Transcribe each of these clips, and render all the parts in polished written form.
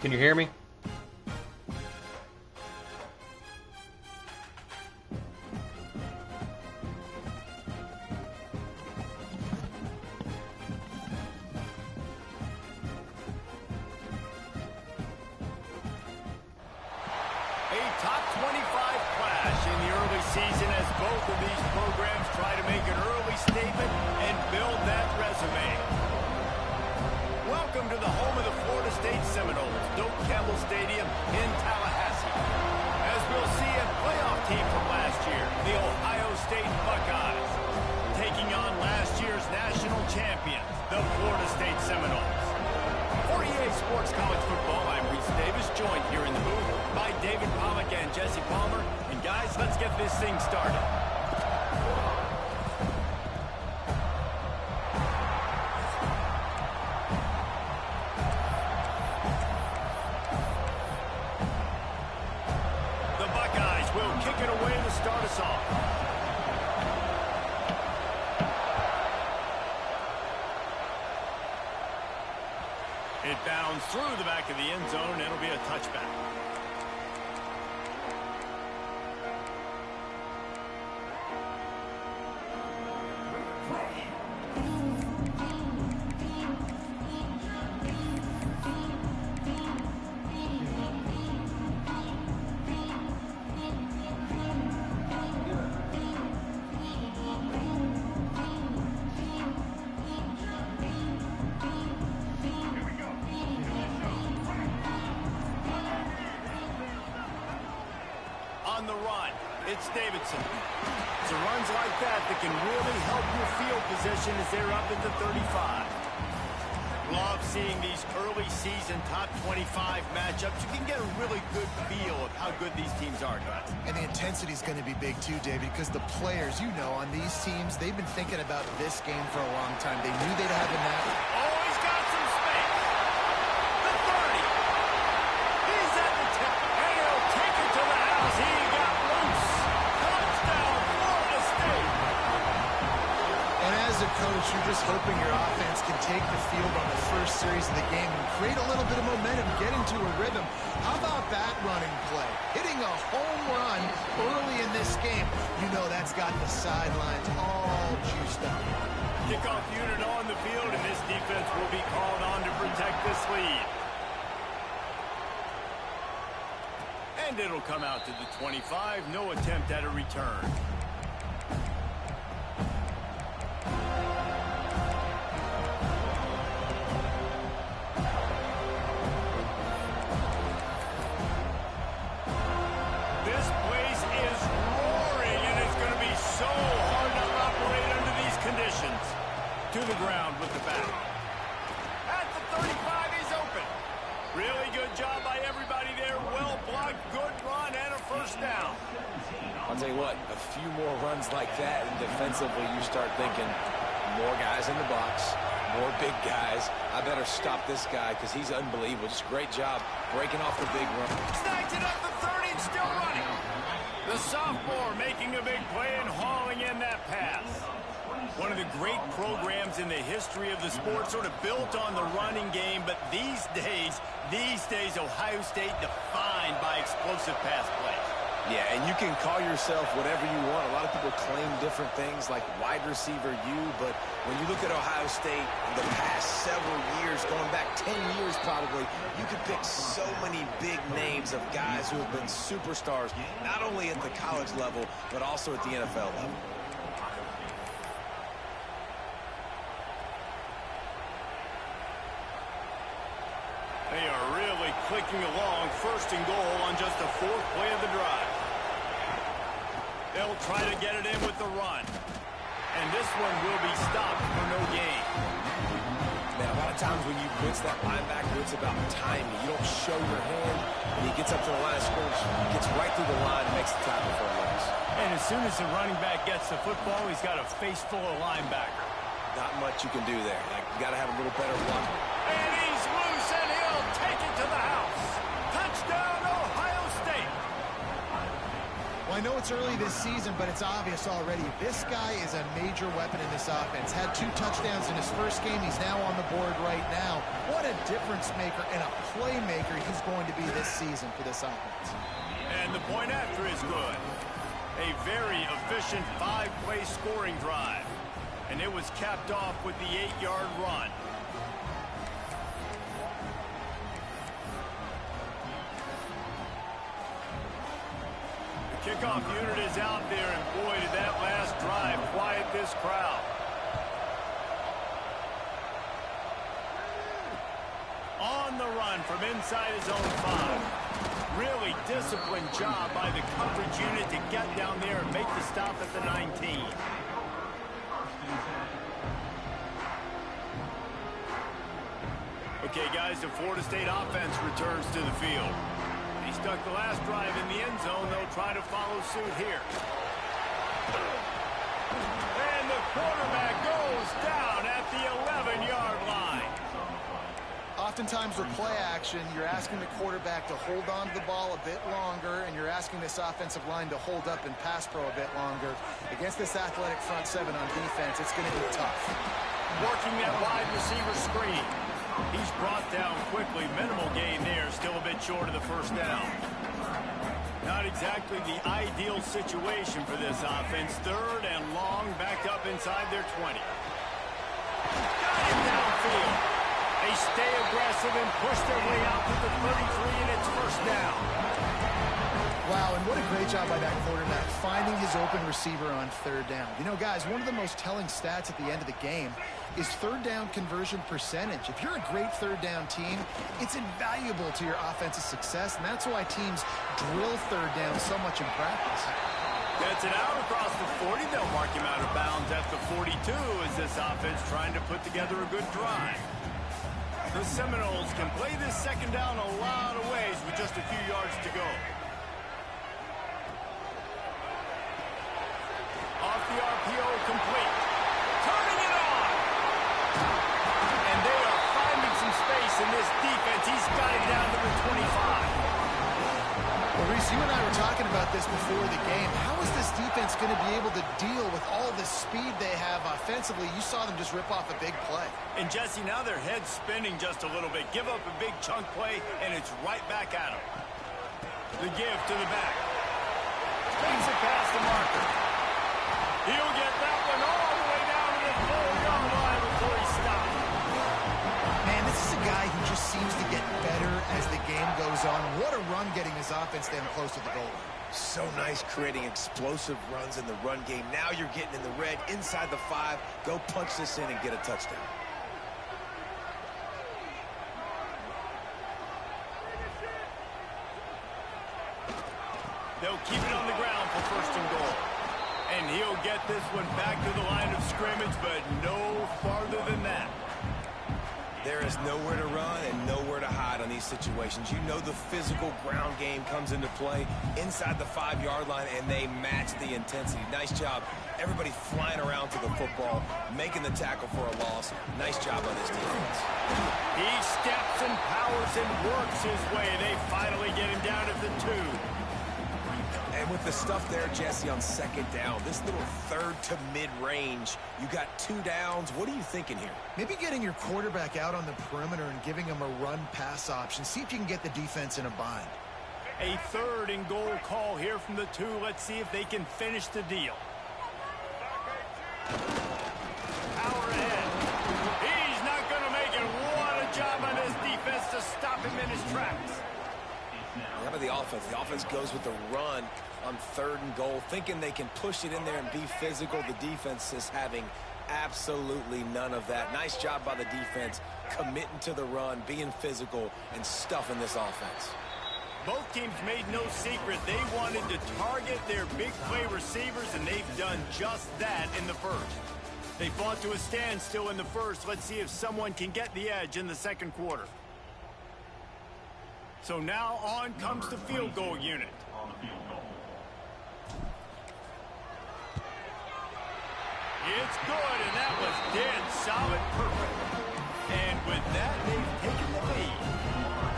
Can you hear me? A top 25 clash in the early season as both of these programs try to make an early statement and build that resume. Welcome to the home of the Florida State Seminoles, Doak Campbell Stadium in Tallahassee. As we'll see a playoff team from last year, the Ohio State Buckeyes, taking on last year's national champions, the Florida State Seminoles. For EA Sports College Football, I'm Reese Davis, joined here in the booth by David Pollack and Jesse Palmer. And guys, let's get this thing started. The Buckeyes will kick it away to start us off. It bounds through the back of the end zone, and it'll be a touchback. On the run, it's Davidson. It's runs like that can really help your field position as they're up at the 35. Love seeing these early season top 25 matchups. You can get a really good feel of how good these teams are, guys. And the intensity is going to be big too, David, because the players, you know, on these teams, they've been thinking about this game for a long time. They knew they'd have a knack. Oh, he's got some space. The 30. He's at the 10. And he'll take it to the house. He got loose. Touchdown, Florida State. And as a coach, you're just hoping your offense can take the field on the first series of the game and create a little bit of momentum, get into a rhythm. How about that running play? Hitting a home run early in this game. You know that's got the sidelines all juiced up. Kickoff unit on the field, and this defense will be called on to protect this lead. And it'll come out to the 25. No attempt at a return. This place is roaring, and it's going to be so hard to operate under these conditions. To the ground with the back. At the 35, he's open. Really good job by everybody there. Well blocked, good run, and a first down. I'll tell you what, a few more runs like that, and defensively you start thinking, more guys in the box, more big guys. I better stop this guy because he's unbelievable. Just great job breaking off the big run. Snagged it up the 30 and still running. The sophomore making a big play and hauling in that pass. One of the great programs in the history of the sport, sort of built on the running game, but these days, Ohio State defined by explosive pass play. Yeah, and you can call yourself whatever you want. A lot of people claim different things like wide receiver U, but when you look at Ohio State in the past several years, going back 10 years probably, you could pick so many big names of guys who have been superstars, not only at the college level, but also at the NFL level. They are really clicking along, first and goal on just the fourth play of the drive. They'll try to get it in with the run. And this one will be stopped for no gain. Man, a lot of times when you blitz that linebacker, it's about timing. You don't show your hand, and he gets up to the line of scrimmage, gets right through the line, and makes the tackle for a loss. And as soon as the running back gets the football, he's got a face full of linebacker. Not much you can do there. Like, you got to have a little better luck. And he's loose, and he'll take it to the house. Touchdown, Ohio State. I know it's early this season, but it's obvious already. This guy is a major weapon in this offense. Had 2 touchdowns in his first game. He's now on the board right now. What a difference maker and a playmaker he's going to be this season for this offense. And the point after is good. A very efficient 5-play scoring drive. And it was capped off with the 8-yard run. Kickoff unit is out there, and boy, did that last drive quiet this crowd. On the run from inside his own 5. Really disciplined job by the coverage unit to get down there and make the stop at the 19. Okay, guys, the Florida State offense returns to the field. He stuck the last drive in the end zone. They'll try to follow suit here. And the quarterback goes down at the 11-yard line. Oftentimes with play action, you're asking the quarterback to hold on to the ball a bit longer, and you're asking this offensive line to hold up and pass pro a bit longer. Against this athletic front 7 on defense, it's going to be tough. Working that wide receiver screen. He's brought down quickly. Minimal gain there. Still a bit short of the first down. Not exactly the ideal situation for this offense. 3rd and long, backed up inside their 20. Got him downfield. They stay aggressive and push their way out to the 33, and it's first down. Wow, and what a great job by that quarterback, finding his open receiver on 3rd down. You know, guys, one of the most telling stats at the end of the game is 3rd down conversion percentage. If you're a great 3rd down team, it's invaluable to your offensive success, and that's why teams drill 3rd down so much in practice. Gets it out across the 40. They'll mark him out of bounds at the 42 as this offense trying to put together a good drive. The Seminoles can play this 2nd down a lot of ways with just a few yards to go. Off the RPO, complete. Turning it on. And they are finding some space in this defense. He's got it down to the 25. Well, Reese, you and I were talking about this before the game. How is this defense going to be able to deal with all the speed they have offensively? You saw them just rip off a big play. And, Jesse, now their head's spinning just a little bit. Give up a big chunk play, and it's right back at them. The give to the back. Takes it past the marker. He'll get that one all the way down to the 4-yard line before he stops. Man, this is a guy who just seems to get better as the game goes on. What a run getting his offense down close to the goal line. So nice creating explosive runs in the run game. Now you're getting in the red inside the 5. Go punch this in and get a touchdown. They'll keep it on the ground for 1st and goal. And he'll get this one back to the line of scrimmage, but no farther than that. There is nowhere to run and nowhere to hide on these situations. You know the physical ground game comes into play inside the 5-yard line, and they match the intensity. Nice job. Everybody flying around to the football, making the tackle for a loss. Nice job on this defense. He steps and powers and works his way. They finally get him down at the 2. And with the stuff there, Jesse, on 2nd down, this little 3rd to mid-range, you got 2 downs. What are you thinking here? Maybe getting your quarterback out on the perimeter and giving him a run-pass option. See if you can get the defense in a bind. A 3rd and goal call here from the 2. Let's see if they can finish the deal. Power ahead. He's not going to make it. What a job on this defense to stop him in his tracks. How about the offense? The offense goes with the run on 3rd and goal, thinking they can push it in there and be physical. The defense is having absolutely none of that. Nice job by the defense, committing to the run, being physical, and stuffing this offense. Both teams made no secret. They wanted to target their big play receivers, and they've done just that in the 1st. They fought to a standstill in the 1st. Let's see if someone can get the edge in the 2nd quarter. So now on comes the field goal unit. It's good, and that was dead solid perfect. And with that, they've taken the lead.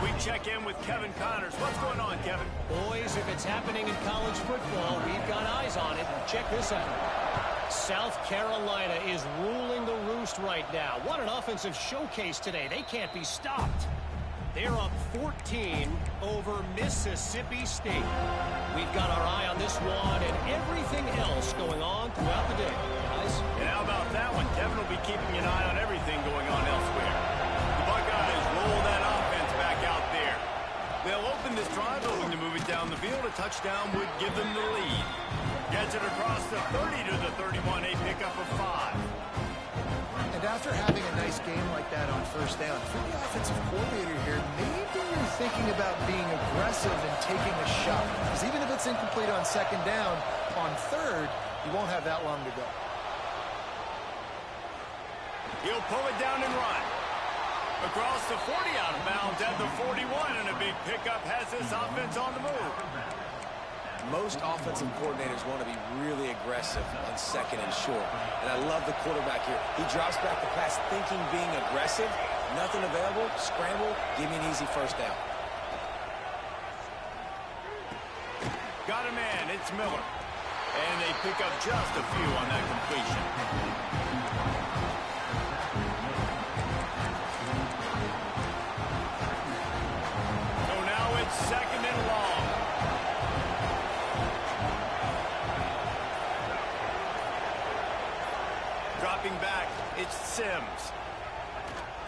We check in with Kevin Connors. What's going on, Kevin? Boys, if it's happening in college football, we've got eyes on it. Check this out. South Carolina is ruling the roost right now. What an offensive showcase today. They can't be stopped. They're up 14 over Mississippi State. We've got our eye on this one and everything else going on throughout the day, guys. And how about that one? Kevin will be keeping an eye on everything going on elsewhere. The Buckeyes roll that offense back out there. They'll open this drive, hoping to move it down the field. A touchdown would give them the lead. Gets it across the 30 to the 31, a pickup of 5. And after having a nice game like that on first down, for the offensive coordinator here, maybe you're thinking about being aggressive and taking a shot. Because even if it's incomplete on second down, on third, you won't have that long to go. He'll pull it down and run. Across the 40 out of bounds at the 41, and a big pickup has this offense on the move. Most offensive coordinators want to be really aggressive on second and short. And I love the quarterback here. He drops back the pass thinking being aggressive. Nothing available. Scramble. Give me an easy first down. Got a man. It's Miller. And they pick up just a few on that completion. So now it's second and long. Dropping back, it's Sims.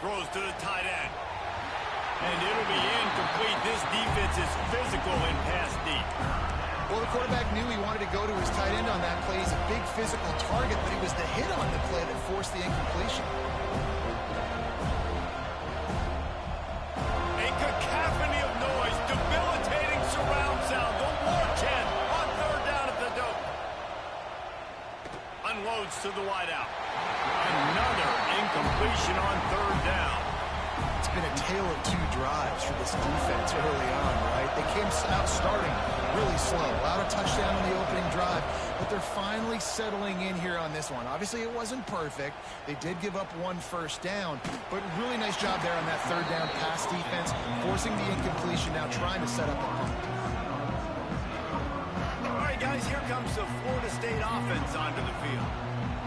Throws to the tight end. And it'll be incomplete. This defense is physical and pass deep. Well, the quarterback knew he wanted to go to his tight end on that play. He's a big physical target, but he was the hit on the play that forced the incompletion. A cacophony of noise, debilitating surround sound. The war chant on third down at the dope. Unloads to the wideout. Another incompletion on third down. It's been a tale of two drives for this defense early on, right? They came out starting really slow. Allowed a touchdown on the opening drive, but they're finally settling in here on this one. Obviously, it wasn't perfect. They did give up one first down, but really nice job there on that third down pass defense, forcing the incompletion, now trying to set up a punt. All right, guys, here comes the Florida State offense onto the field.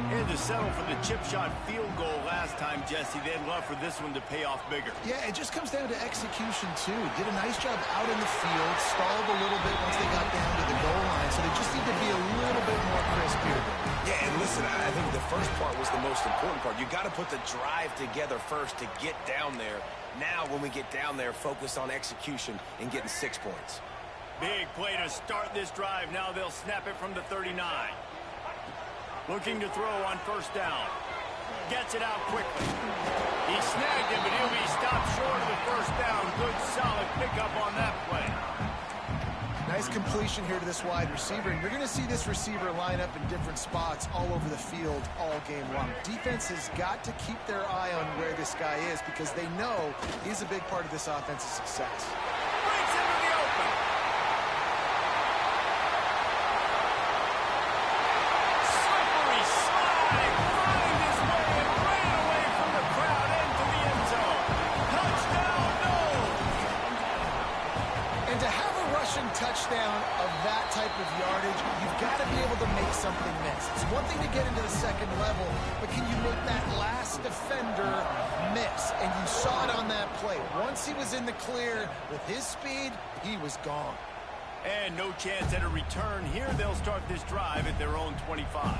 Had to settle for the chip shot field goal last time, Jesse. They'd love for this one to pay off bigger. Yeah, it just comes down to execution, too. Did a nice job out in the field, stalled a little bit once they got down to the goal line, so they just need to be a little bit more crisp here. Yeah, and listen, I think the first part was the most important part. You got to put the drive together first to get down there. Now, when we get down there, focus on execution and getting 6 points. Big play to start this drive. Now they'll snap it from the 39. Looking to throw on first down. Gets it out quickly. He snagged it, but he'll be stopped short of the first down. Good, solid pickup on that play. Nice completion here to this wide receiver, and you're going to see this receiver line up in different spots all over the field all game long. Defense has got to keep their eye on where this guy is because they know he's a big part of this offense's success. Breaks into the open. Slippery slide, find his way and ran away from the crowd into the end zone. Touchdown, no! And to have a rushing touchdown of that type of yardage, you've got to be able to make something miss. It's one thing to get into the second level, but can you make that last defender miss? And you saw it on that play. Once he was in the clear with his speed, he was gone. And no chance at a return here. They'll start this drive at their own 25.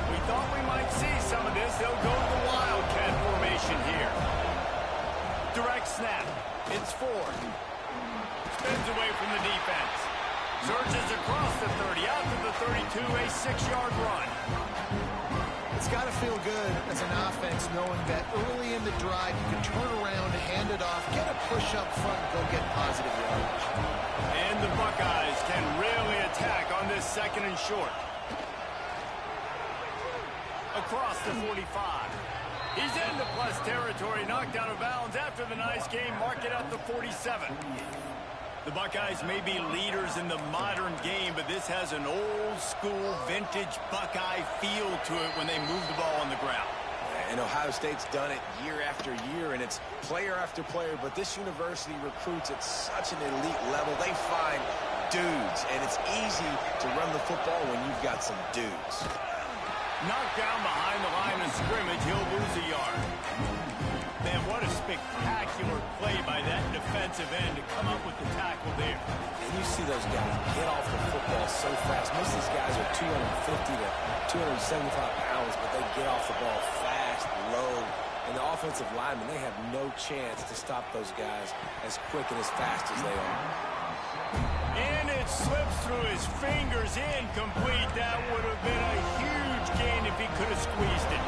We thought we might see some of this. They'll go to the Wildcat formation here. Direct snap. It's Ford. Spins away from the defense. Surges across the 30, out to the 32, a 6-yard run. It's got to feel good as an offense knowing that early in the drive you can turn around, hand it off, get a push up front, and go get positive yardage. And the Buckeyes can really attack on this second and short. Across the 45. He's into plus territory, knocked out of bounds after the nice game. Mark it at the 47. The Buckeyes may be leaders in the modern game, but this has an old-school, vintage Buckeye feel to it when they move the ball on the ground. And Ohio State's done it year after year, and it's player after player. But this university recruits at such an elite level. They find dudes, and it's easy to run the football when you've got some dudes. Knocked down behind the line of scrimmage, he'll lose a yard. Man, what a spectacular play by that defensive end to come up with the tackle there. And you see those guys get off the football so fast. Most of these guys are 250 to 275 pounds, but they get off the ball fast, low. And the offensive linemen, they have no chance to stop those guys as quick and as fast as they are. And it slips through his fingers, incomplete. That would have been a huge gain if he could have squeezed it.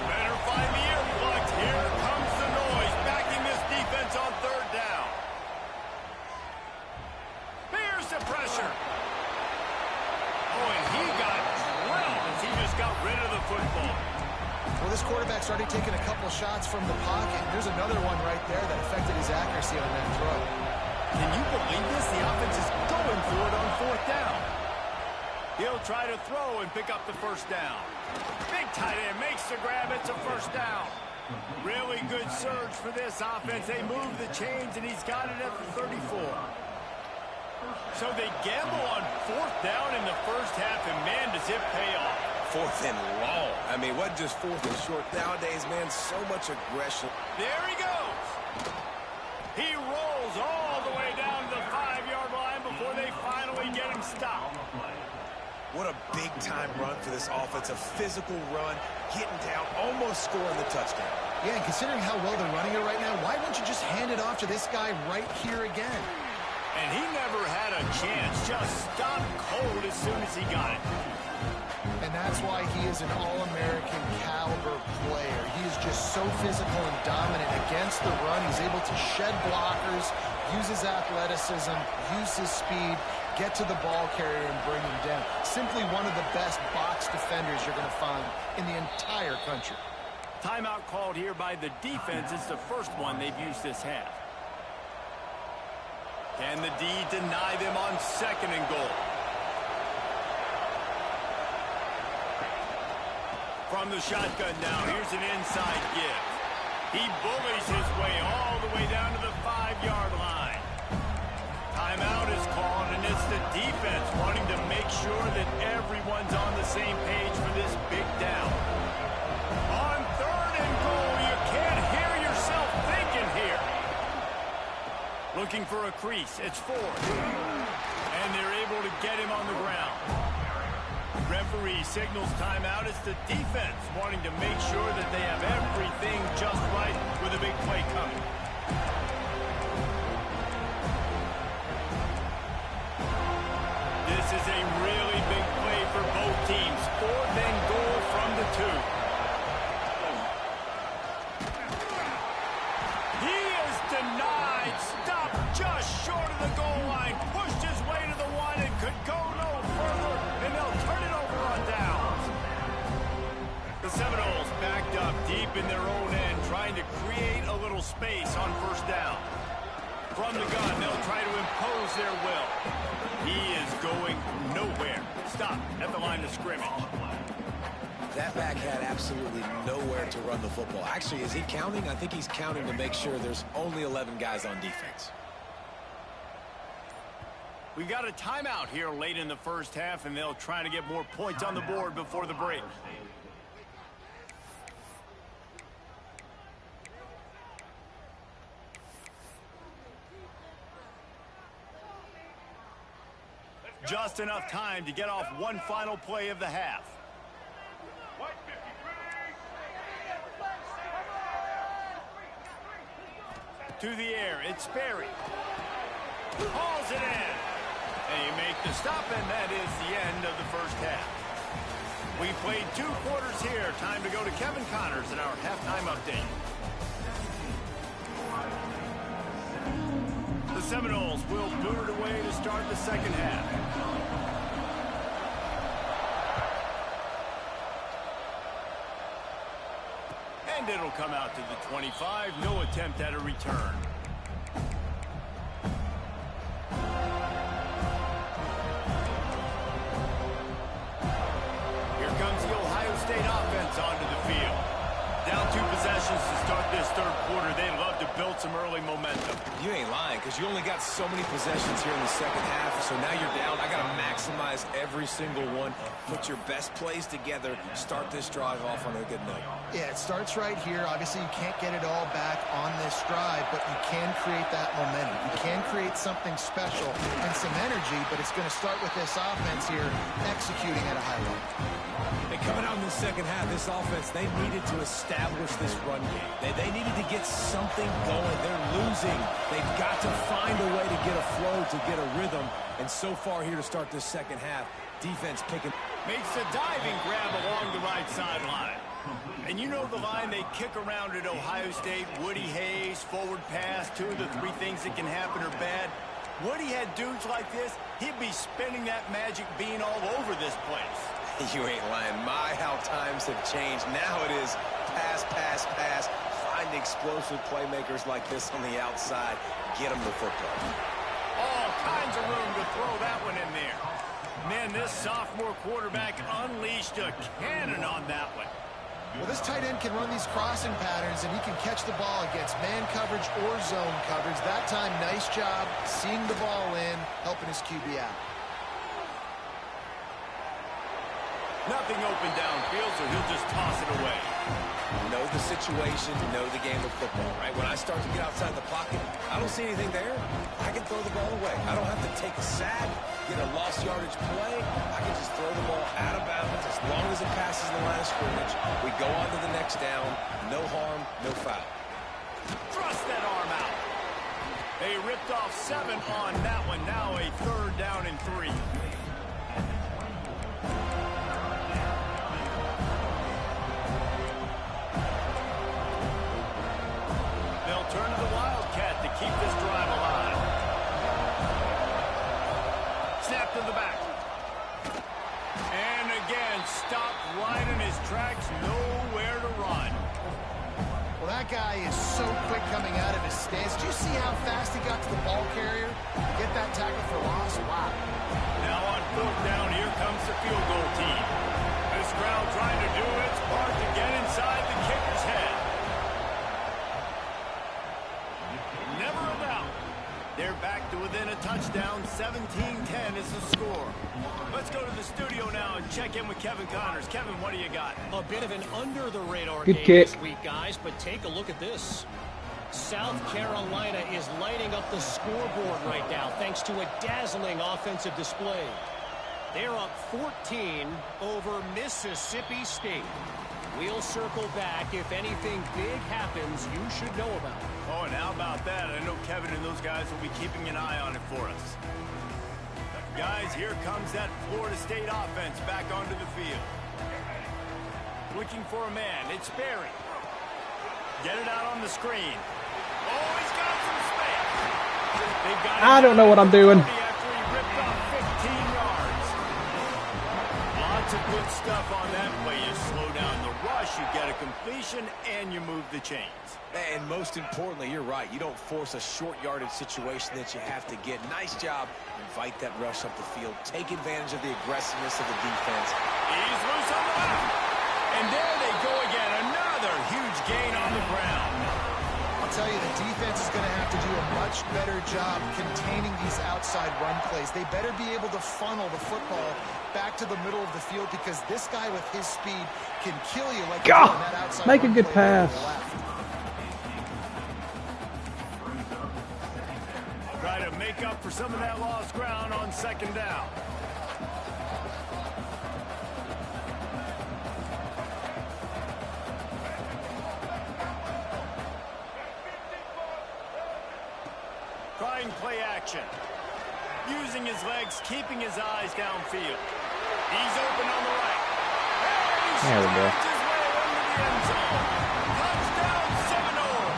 Better find the earplugs. Here comes the noise, backing this defense on third down. Here's the pressure. Oh, and he got drilled as he just got rid of the football. Well, this quarterback's already taken a couple shots from the pocket. There's another one right there that affected his accuracy on that throw. Can you believe this? The offense is going for it on fourth down. He'll try to throw and pick up the first down. Big tight end makes the grab. It's a first down. Really good surge for this offense. They move the chains, and he's got it at the 34. So they gamble on fourth down in the first half, and, man, does it pay off. Fourth and long. I mean, what just fourth and short? Nowadays, man, so much aggression. There he goes. He rolls all the way down to the 5-yard line before they finally get him stopped. What a big-time run for this offense. A physical run, getting down, almost scoring the touchdown. Yeah, and considering how well they're running it right now, why wouldn't you just hand it off to this guy right here again? And he never had a chance. Just stopped cold as soon as he got it. And that's why he is an All-American caliber player. He is just so physical and dominant against the run. He's able to shed blockers, use his athleticism, use his speed, get to the ball carrier and bring him down. Simply one of the best box defenders you're going to find in the entire country. Timeout called here by the defense. It's the first one they've used this half. Can the D deny them on second and goal? From the shotgun now, here's an inside give. He bullies his way all the way down to the 5-yard line. Timeout is called, and it's the defense wanting to make sure that everyone's on the same page for this big down. On third and goal, you can't hear yourself thinking here. Looking for a crease, it's fourth. And they're able to get him on the ground. Referee signals timeout. It's the defense wanting to make sure that they have everything just right with a big play coming. This is a really big play for both teams. Fourth and goal from the 2. He is denied. Stopped just short of the goal line. Pushed his way to the 1 and could go no further. And they'll turn it over on downs. The Seminoles backed up deep in their own end, trying to create a little space on first down. From the gun, they'll try to impose their will. He is going nowhere. Stop at the line of scrimmage. That back had absolutely nowhere to run the football. Actually, is he counting? I think he's counting to make sure there's only 11 guys on defense. We've got a timeout here late in the first half, and they'll try to get more points on the board before the break. Just enough time to get off one final play of the half. To the air, it's Sperry. Hauls it in. And you make the stop, and that is the end of the first half. We played 2 quarters here. Time to go to Kevin Connors in our halftime update. The Seminoles will boot it away to start the second half. And it'll come out to the 25. No attempt at a return. Here comes the Ohio State offense onto the field. conditions to start this third quarter. They'd love to build some early momentum. You ain't lying, because you only got so many possessions here in the second half, so now you're down. I got to maximize every single one. Put your best plays together. Start this drive off on a good note. Yeah, it starts right here. Obviously, you can't get it all back on this drive, but you can create that momentum. You can create something special and some energy, but it's going to start with this offense here executing at a high level. And coming out in the second half, this offense, they needed to establish this run game. They needed to get something going. They're losing. They've got to find a way to get a flow, to get a rhythm. And so far here to start this second half, defense picking. Makes a diving grab along the right sideline. And you know the line they kick around at Ohio State, Woody Hayes, forward pass, 2 of the 3 things that can happen are bad. Woody had dudes like this, he'd be spinning that magic bean all over this place. You ain't lying. My, how times have changed. Now it is pass, pass, pass. Find explosive playmakers like this on the outside. Get them the football. All kinds of room to throw that one in there. Man, this sophomore quarterback unleashed a cannon on that one. Well, this tight end can run these crossing patterns, and he can catch the ball against man coverage or zone coverage. That time, nice job seeing the ball in, helping his QB out. Nothing open downfield, so he'll just toss it away. Know the situation, know the game of football, right? When I start to get outside the pocket, I don't see anything there. I can throw the ball away. I don't have to take a sack, get a lost yardage play. I can just throw the ball out of bounds as long as it passes the line of scrimmage. We go on to the next down. No harm, no foul. Thrust that arm out. They ripped off 7 on that one. Now a 3rd down and 3. Turn to the Wildcat to keep this drive alive. Snap to the back. And again, stopped right in his tracks. Nowhere to run. Well, that guy is so quick coming out of his stance. Do you see how fast he got to the ball carrier? Get that tackle for loss? Wow. Now on 4th down, here comes the field goal team. This crowd trying to do its part to get inside the kicker's head. Never a doubt. They're back to within a touchdown. 17-10 is the score. Let's go to the studio now and check in with Kevin Connors. Kevin, what do you got? A bit of an under-the-radar Good game kick. this week, guys, but take a look at this. South Carolina is lighting up the scoreboard right now thanks to a dazzling offensive display. They're up 14 over Mississippi State. We'll circle back. If anything big happens, you should know about it. Oh, and how about that? I know Kevin and those guys will be keeping an eye on it for us. Guys, here comes that Florida State offense back onto the field. Looking for a man. It's Berry. Get it out on the screen. Oh, he's got some space. They've got I don't know what I'm doing. After he ripped off 15 yards. Lots of good stuff on that play. You slow down the rush, you get a completion, and you move the chains. And most importantly, you're right. You don't force a short yardage situation that you have to get. Nice job. Invite that rush up the field. Take advantage of the aggressiveness of the defense. He's loose on the left. And there they go again. Another huge gain on the ground. I'll tell you, the defense is going to have to do a much better job containing these outside run plays. They better be able to funnel the football back to the middle of the field because this guy with his speed can kill you like God, that outside make a run good play pass. to the left. Try to make up for some of that lost ground on 2nd down. Trying play action. Using his legs, keeping his eyes downfield. He's open on the right. There we go. His way into the end zone. Touchdown Seminoles.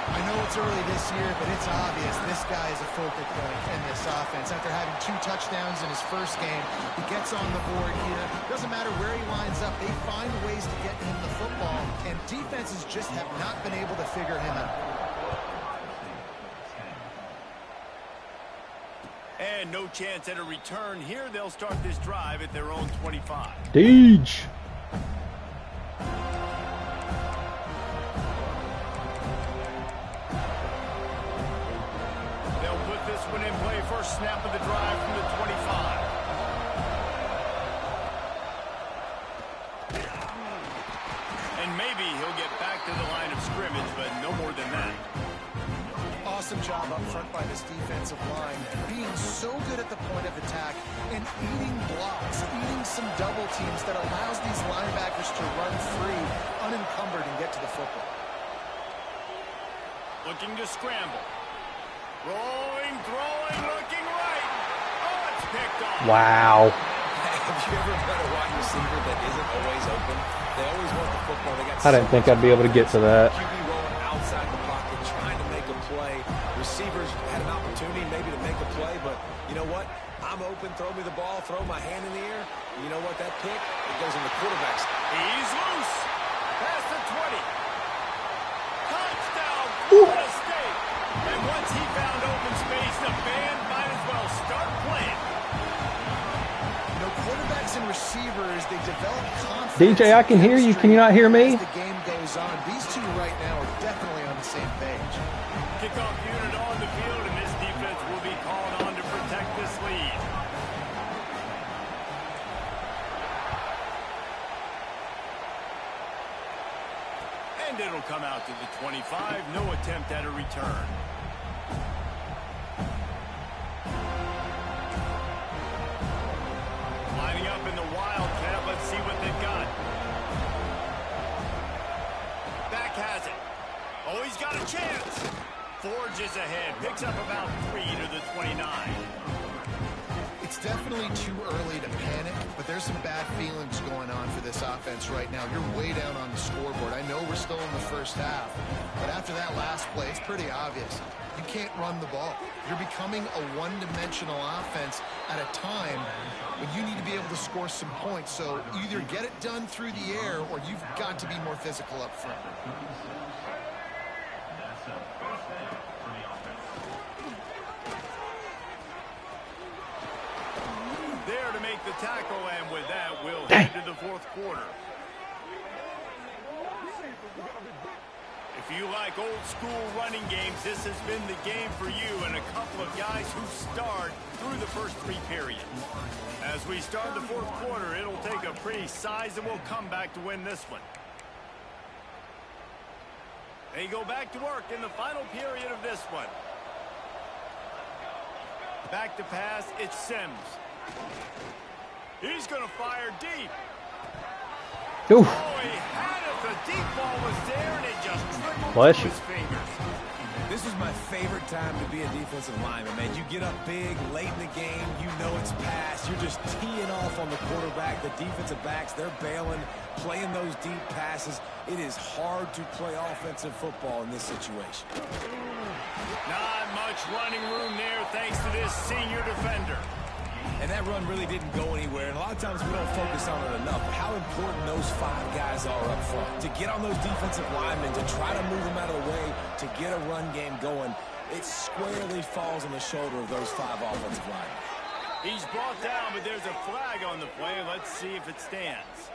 I know it's early this year, but it's obvious this guy is a focal point in this offense. After having 2 touchdowns in his first game, he gets on the board here. Doesn't matter where he lines up, they find ways to get him the football, and defenses just have not been able to figure him out. And no chance at a return here. They'll start this drive at their own 25. Deej. one in play, first snap of the drive from the 25. And maybe he'll get back to the line of scrimmage, but no more than that. Awesome job up front by this defensive line, being so good at the point of attack and eating blocks, eating some double teams that allows these linebackers to run free, unencumbered, and get to the football. Looking to scramble. Rolling, throwing, looking right. Oh, it's picked off. Wow. Have you ever met a wide receiver that isn't always open? They always want the football. They got I didn't think I'd be able to get to that. QB rolling outside the pocket, trying to make a play. Receivers had an opportunity maybe to make a play, but you know what? I'm open, throw me the ball, throw my hand in the air. You know what? That pick, it goes in the quarterback's. He's loose. Past the 20. Touchdown, Florida State. And once he found open space, the band might as well start playing. You know, quarterbacks and receivers, they develop confidence. DJ, I can hear you. Can you not hear me? As the game goes on, these two right now are definitely on the same page. Kickoff unit on the field, and this defense will be called on to protect this lead. And it'll come out to the 25. No attempt at a return. Lining up in the Wildcat. Let's see what they've got. Back has it. Oh, he's got a chance. Forges ahead. Picks up about 3 to the 29. It's definitely too early to panic, but there's some bad feelings going on for this offense right now. You're way down on the scoreboard. I know we're still in the first half, but after that last play, it's pretty obvious. You can't run the ball. You're becoming a one-dimensional offense at a time when you need to be able to score some points. So either get it done through the air or you've got to be more physical up front. There to make the tackle, and with that, we'll head to the fourth quarter. If you like old-school running games, this has been the game for you and a couple of guys who start through the first 3 periods. As we start the fourth quarter, it'll take a pretty sizable comeback to win this one. They go back to work in the final period of this one. Back to pass, it's Sims. He's going to fire deep. Oof. Oh, he had it. The deep ball was there, and it just trickled Bless through you. his fingers. This is my favorite time to be a defensive lineman, man. You get up big, late in the game, you know it's pass. You're just teeing off on the quarterback. The defensive backs, they're bailing, playing those deep passes. It is hard to play offensive football in this situation. Not much running room there thanks to this senior defender. And that run really didn't go anywhere. And a lot of times we don't focus on it enough. But how important those 5 guys are up front. To get on those defensive linemen, to try to move them out of the way, to get a run game going, it squarely falls on the shoulder of those 5 offensive linemen. He's brought down, but there's a flag on the play. Let's see if it stands.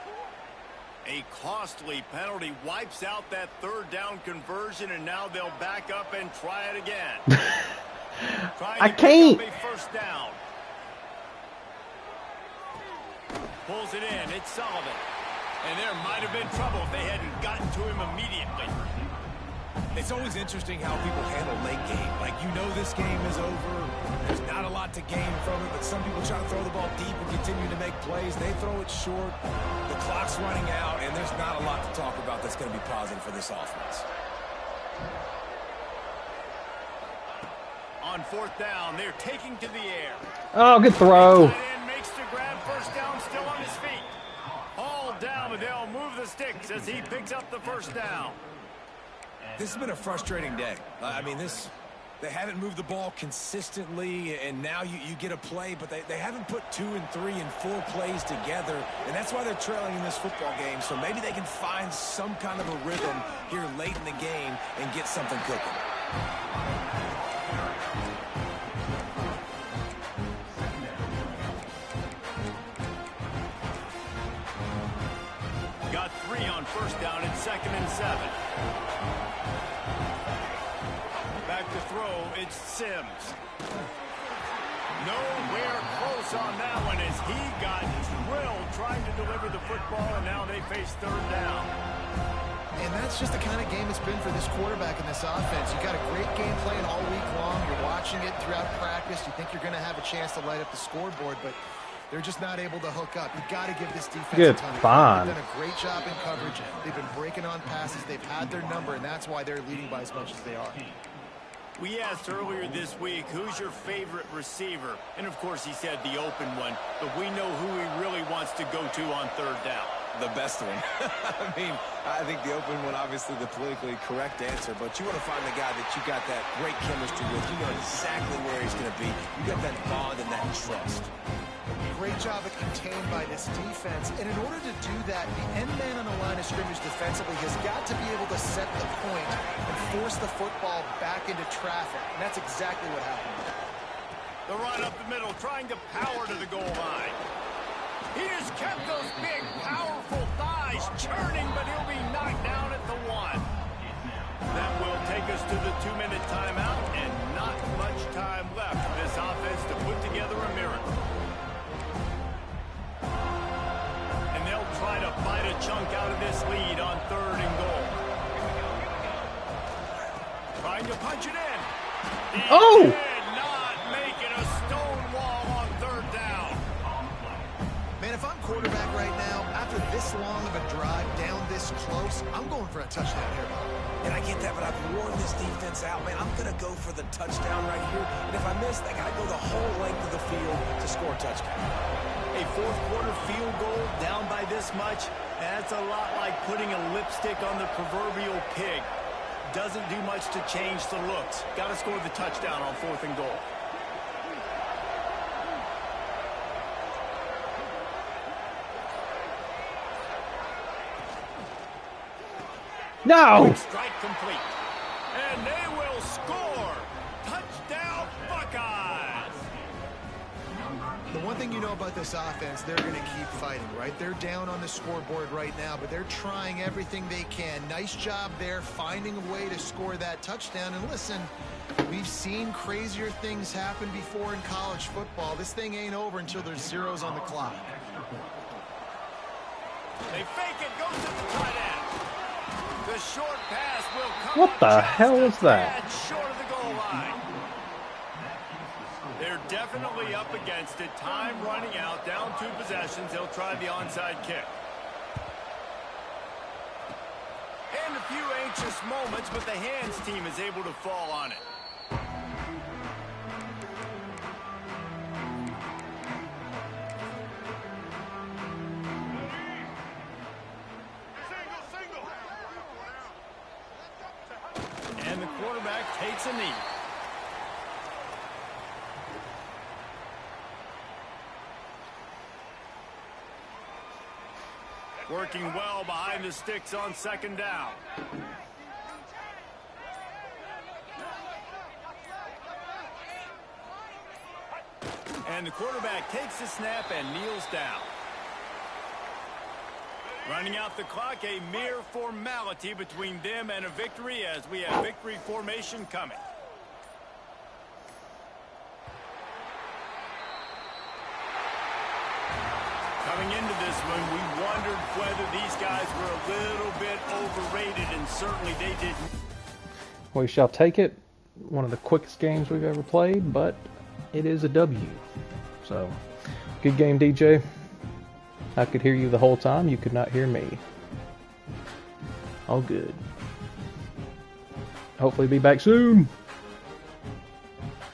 A costly penalty wipes out that 3rd down conversion, and now they'll back up and try it again. I can't. A first down. Pulls it in. It's Sullivan. And there might have been trouble if they hadn't gotten to him immediately. It's always interesting how people handle late game. Like, you know this game is over. There's not a lot to gain from it, but some people try to throw the ball deep and continue to make plays. They throw it short. The clock's running out, and there's not a lot to talk about that's going to be positive for this offense. On 4th down, they're taking to the air. Oh, good throw. Tight end makes the grab. First down, still on his feet. All down, but they'll move the sticks as he picks up the first down. This has been a frustrating day. I mean, they haven't moved the ball consistently, and now you get a play, but they haven't put 2 and 3 and 4 plays together, and that's why they're trailing in this football game. So maybe they can find some kind of a rhythm here late in the game and get something cooking. Got 3 on first down and 2nd and 7. Back to throw, it's Sims. Nowhere close on that one as he got drilled trying to deliver the football, and now they face third down. And that's just the kind of game it's been for this quarterback in this offense. You got a great game plan all week long. You're watching it throughout practice. You think you're going to have a chance to light up the scoreboard, but they're just not able to hook up. You got to give this defense a ton of credit. They've done a great job in coverage. They've been breaking on passes. They've had their number, and that's why they're leading by as much as they are. We asked earlier this week, who's your favorite receiver? And, of course, he said the open one, but we know who he really wants to go to on third down. The best one. I mean, I think the open one, obviously the politically correct answer, but you want to find the guy that you got that great chemistry with. You know exactly where he's going to be. You got that bond and that trust. Great job of contained by this defense. And in order to do that, the end man on the line of scrimmage defensively has got to be able to set the point and force the football back into traffic. And that's exactly what happened. The run up the middle, trying to power to the goal line. He just kept those big, powerful thighs churning, but he'll be knocked down at the 1. That will take us to the 2-minute timeout, and not much time left for this offense to put together a miracle. And they'll try to bite a chunk out of this lead on 3rd and goal. Trying to punch it in. He did not make it a stone wall on 3rd down. Man, if I'm quarterback right now, after this long of a drive down this close, I'm going for a touchdown here. And I get that, but I've worn this defense out, man. I'm going to go for the touchdown right here. And if I miss, I got to go the whole length of the field to score a touchdown. A fourth-quarter field goal down by this much, that's a lot like putting a lipstick on the proverbial pig. Doesn't do much to change the looks. Got to score the touchdown on 4th and goal. No! Strike complete. And they will score. Touchdown, Buckeyes. The one thing you know about this offense, they're going to keep fighting, right? They're down on the scoreboard right now, but they're trying everything they can. Nice job there, finding a way to score that touchdown. And listen, we've seen crazier things happen before in college football. This thing ain't over until there's zeros on the clock. They fake it, goes to the tight end. The short pass will come. What the hell is that? Short of the goal line. They're definitely up against it. Time running out, down 2 possessions. They'll try the onside kick. And a few anxious moments, but the hands team is able to fall on it. And the quarterback takes a knee. Working well behind the sticks on 2nd down. And the quarterback takes the snap and kneels down. Running out the clock, a mere formality between them and a victory as we have victory formation coming. Coming into this one, we wondered whether these guys were a little bit overrated, and certainly they didn't. We shall take it. One of the quickest games we've ever played, but it is a W. So, good game, DJ. I could hear you the whole time. You could not hear me. All good. Hopefully be back soon.